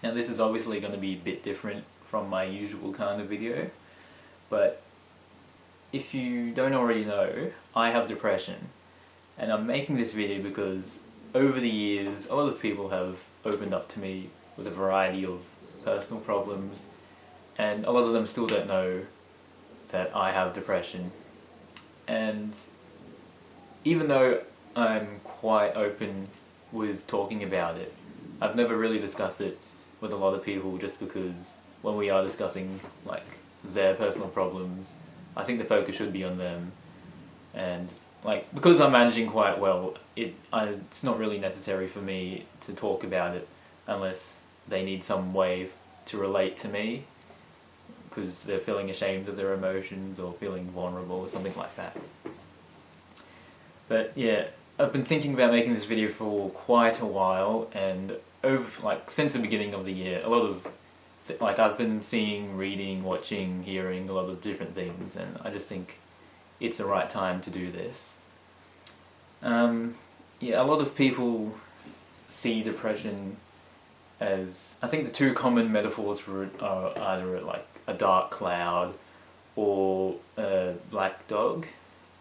Now this is obviously going to be a bit different from my usual kind of video, but if you don't already know, I have depression, and I'm making this video because over the years a lot of people have opened up to me with a variety of personal problems, and a lot of them still don't know that I have depression. And even though I'm quite open with talking about it, I've never really discussed it with a lot of people, just because when we are discussing like their personal problems, I think the focus should be on them. And like, because I'm managing quite well, it's not really necessary for me to talk about it unless they need some way to relate to me, because they're feeling ashamed of their emotions or feeling vulnerable or something like that. But yeah, I've been thinking about making this video for quite a while, and since the beginning of the year, a lot of I've been seeing, reading, watching, hearing a lot of different things, and I just think it's the right time to do this. Yeah, a lot of people see depression as, I think the two common metaphors for it are either like a dark cloud or a black dog.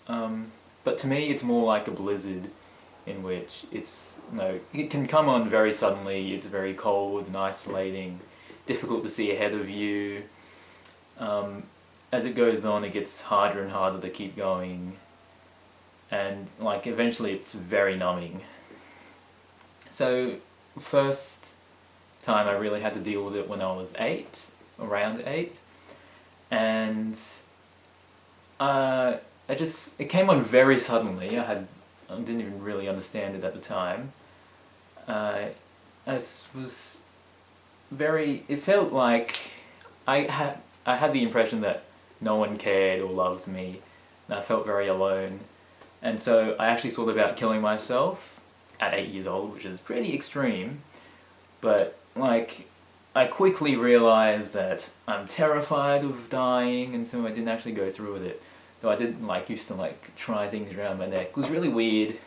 But to me it's more like a blizzard, in which it can come on very suddenly. It's very cold and isolating, difficult to see ahead of you. As it goes on, it gets harder and harder to keep going, and like eventually it's very numbing. So first time I really had to deal with it when I was around 8, and it came on very suddenly. I didn't even really understand it at the time. It felt like I had the impression that no one cared or loved me, and I felt very alone. And so I actually thought about killing myself at 8 years old, which is pretty extreme. But like, I quickly realized that I'm terrified of dying, and so I didn't actually go through with it. Though I did used to try things around my neck. It was really weird.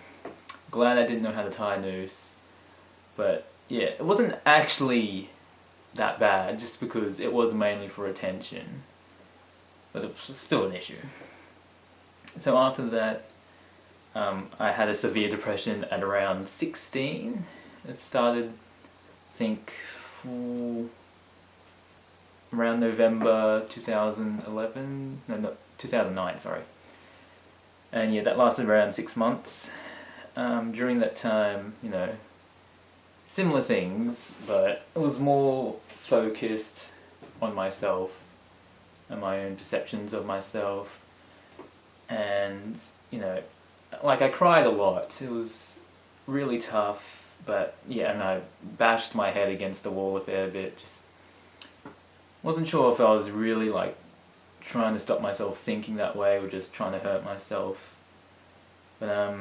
Glad I didn't know how to tie a noose. But yeah, it wasn't actually that bad, just because it was mainly for attention. But it was still an issue. So after that, I had a severe depression at around 16. It started, I think, around November 2011. No, 2009, sorry. And yeah, that lasted around 6 months. During that time, similar things, but it was more focused on myself and my own perceptions of myself. And, I cried a lot. It was really tough, but yeah, and I bashed my head against the wall a fair bit. Just wasn't sure if I was really trying to stop myself thinking that way, or just trying to hurt myself. But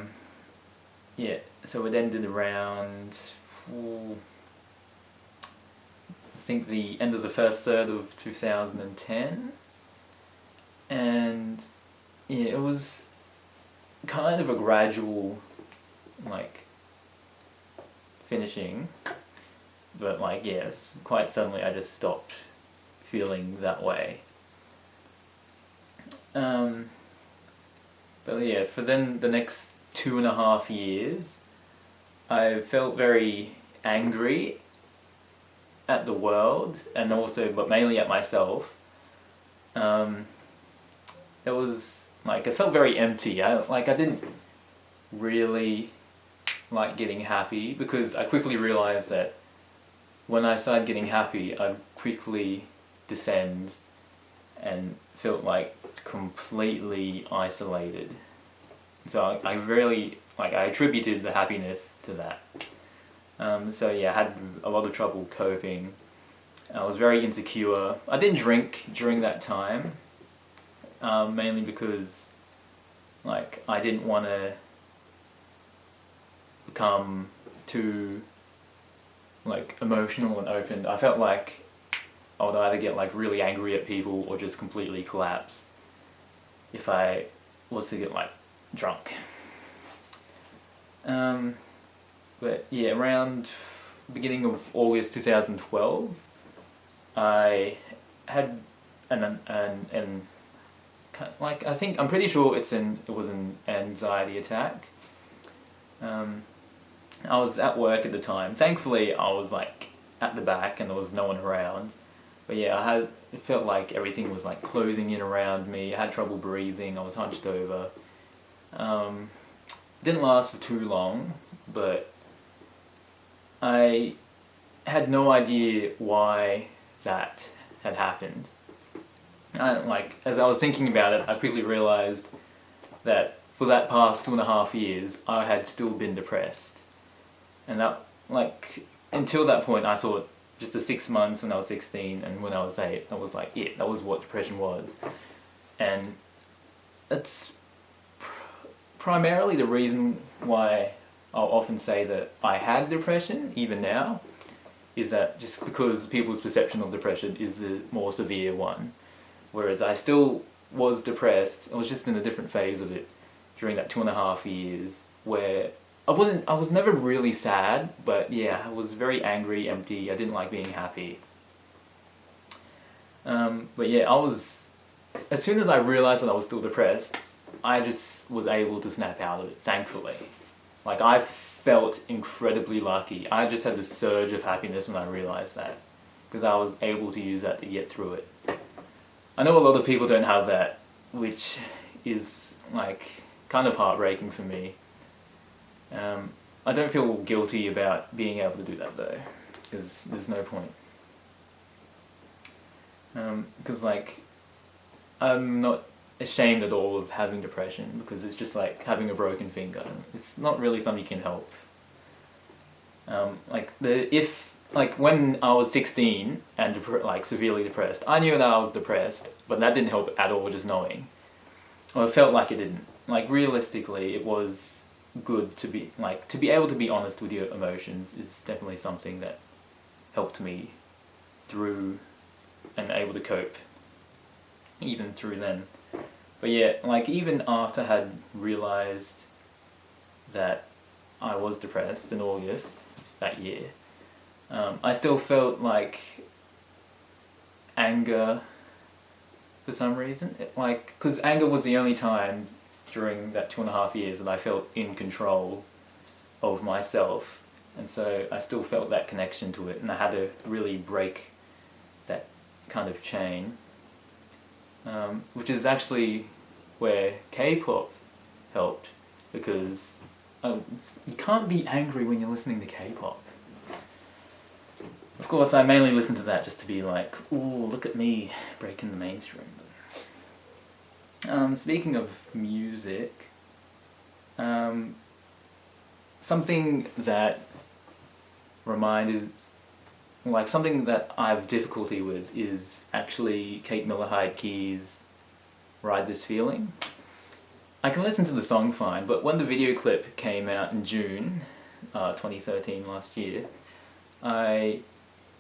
yeah, so it ended around, I think the end of the first third of 2010, and yeah, it was kind of a gradual finishing, but yeah, quite suddenly I just stopped feeling that way. But yeah, for then the next 2.5 years, I felt very angry at the world, and also, but mainly at myself. It was I felt very empty. I didn't really like getting happy, because I quickly realized that when I started getting happy, I'd quickly descend and felt completely isolated. So I really, I attributed the happiness to that. So yeah, I had a lot of trouble coping. I was very insecure. I didn't drink during that time, mainly because I didn't want to become too emotional and open. I felt like I would either get really angry at people or just completely collapse if I was to get drunk. But yeah, around beginning of August 2012, I had like, I'm pretty sure it was an anxiety attack. I was at work at the time. Thankfully, I was like at the back and there was no one around. But yeah, it felt like everything was like closing in around me. I had trouble breathing. I was hunched over. Didn't last for too long, but I had no idea why that had happened. As I was thinking about it, I quickly realized that for that past 2.5 years, I had still been depressed. And that, until that point, I thought just the 6 months when I was 16 and when I was 8, that was like it. That was what depression was. And it's primarily the reason why I'll often say that I had depression, even now, is that just because people's perception of depression is the more severe one. Whereas I still was depressed, I was just in a different phase of it during that 2.5 years where I was never really sad, but yeah, I was very angry, empty, I didn't like being happy. But yeah, as soon as I realized that I was still depressed, I just was able to snap out of it, thankfully. Like, I felt incredibly lucky. I just had this surge of happiness when I realized that, because I was able to use that to get through it. I know a lot of people don't have that, which is kind of heartbreaking for me. I don't feel guilty about being able to do that though, because there's no point. Because I'm not ashamed at all of having depression, because it's just like having a broken finger. It's not really something you can help. When I was 16 and severely depressed, I knew that I was depressed, but that didn't help at all, just knowing. Well, it felt like it didn't. Realistically, it was good to be able to be honest with your emotions is definitely something that helped me through and able to cope even through then. But yeah, even after I had realized that I was depressed in August that year, I still felt anger for some reason. Because anger was the only time during that 2.5 years that I felt in control of myself, and so I still felt that connection to it, and I had to really break that kind of chain, which is actually where K-pop helped, because you can't be angry when you're listening to K-pop. Of course, I mainly listen to that just to be like, ooh, look at me breaking the mainstream. Speaking of music, something that something that I have difficulty with is actually Kate Miller-Heidke's Ride This Feeling. I can listen to the song fine, but when the video clip came out in June 2013, last year, it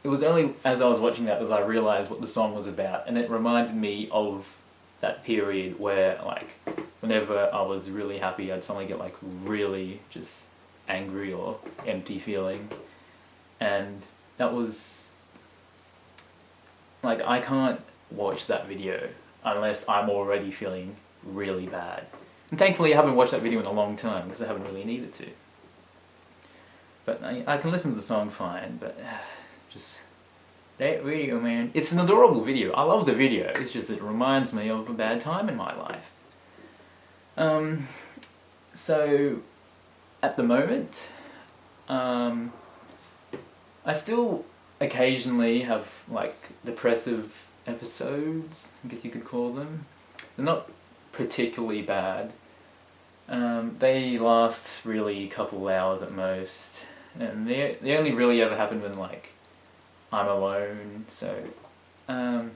was only as I was watching that I realised what the song was about, and it reminded me of that period where, whenever I was really happy, I'd suddenly get, really just angry or empty feeling. And that was, I can't watch that video unless I'm already feeling really bad. And thankfully I haven't watched that video in a long time, because I haven't really needed to. But I can listen to the song fine, but just... that video, man. It's an adorable video. I love the video. It's just it reminds me of a bad time in my life. So, at the moment, I still occasionally have, depressive episodes, I guess you could call them. They're not particularly bad. They last really a couple hours at most. And they only really ever happen when, I'm alone, so, they're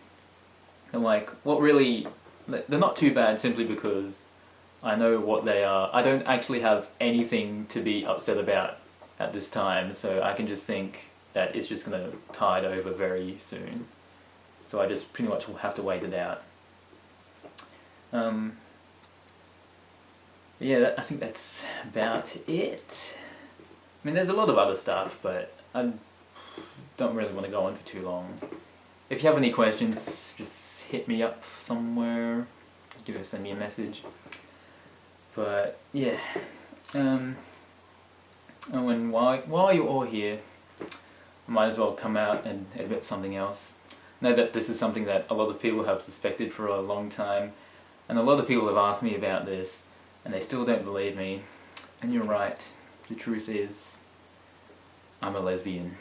not too bad simply because I know what they are. I don't actually have anything to be upset about at this time, so I can just think that it's just going to tide over very soon. So I just pretty much will have to wait it out. I think that's about it. I mean, there's a lot of other stuff, but I don't really want to go on for too long. If you have any questions, just hit me up somewhere, send me a message. But yeah, and while you're all here, I might as well come out and admit something else. Know that this is something that a lot of people have suspected for a long time, and a lot of people have asked me about this, and they still don't believe me. And you're right, the truth is, I'm a lesbian.